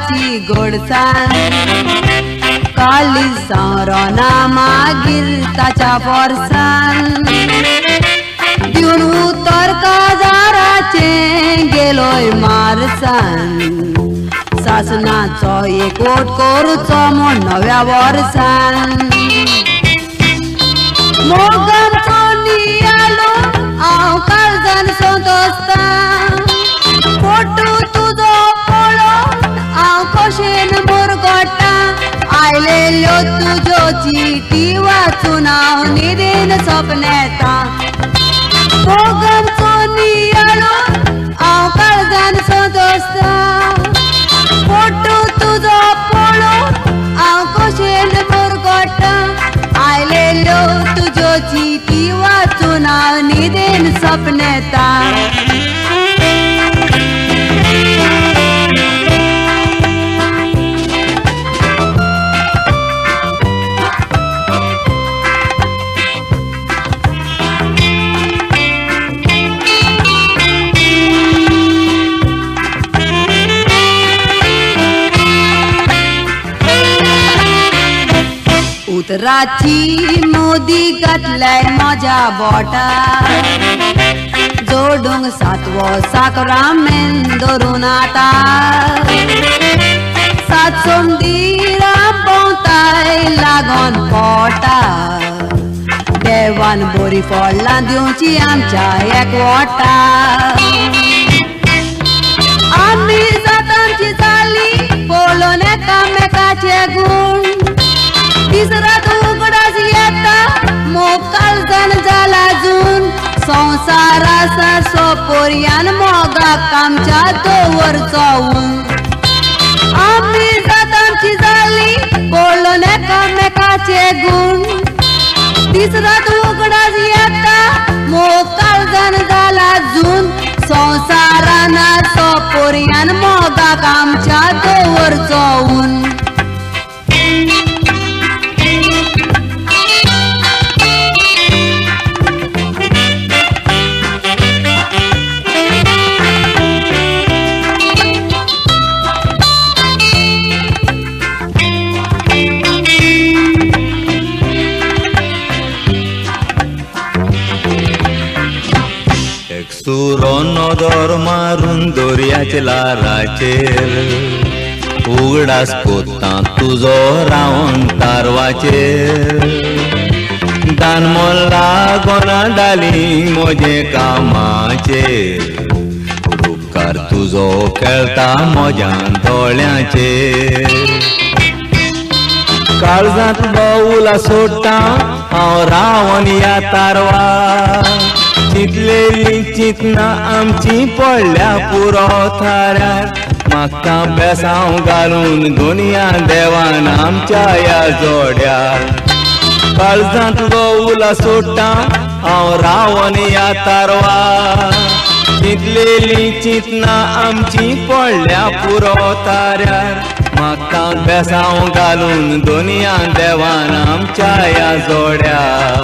वाराची गोडसाण काळीज सावरोना मागीर ताच्या पोरसान दिवन उतर काजाराचे गेलोय मारसान सासनाचो एकवट करूचो म्हण नव्या वर्सान मोगांचो नियालो हांव काळजान संतोसता फोटो तुजो पळोवन हांव कशेन मुरगोडटा आयलेल्यो तुज्यो चिटी वाचून हांव न्हिदेन सपनेता मोगांचो नियालो हांव काळजान संतोसता फोटो तुजो पळोवन हांव कशेन मुरगोडटा आयलेल्यो तुज्यो चिटी वाचून हांव न्हिदेन सपनेता उतराची मोदी घातलाय म्हज्या बोटार जोडूंक सातवो साकरामेन धरून आतां सात सोमदीरा भोंवताय लागोन पोटार देवान बरी फळां दिवची आमच्या एकवटार आमी जातांची जाली पळोवन एकामेकाचे गूण तिसरात उगडास येता मोकाल जाण जाला जून संसारासा सोपोरयान मोगाक आमच्या दवरचो आमी जातांची जाली पळोवन एकामेकाचे गूण तिसरात उगडास येता मोकाल जाण जाला जून संसारान सोपोरयान मोगाक आमच्या दवरचो सुरो नदर मारून दर्याचे लाराचेर उगडास कोत्ता तुजो रावण तारवाचेर दानमोल लागोना डाली म्हजे कामाचेर उपकार तुजो खेळता म्हज्या दोळ्याचेर काळजांत बावुला सोडटा हांव रावण ह्या तारवा चितलेली चितना आमची पडल्या पुरो थाऱ्यार म्हाका बेसांव घालून दुनिया देवान आमच्या ह्या जोड्यार काळजांत गोवुला सोडटा हांव रावण ह्या तारवा चितलेली चितना आमची पडल्या पुरो थाऱ्यार म्हाका बेसांव घालून दुनिया देवान आमच्या ह्या जोड्यार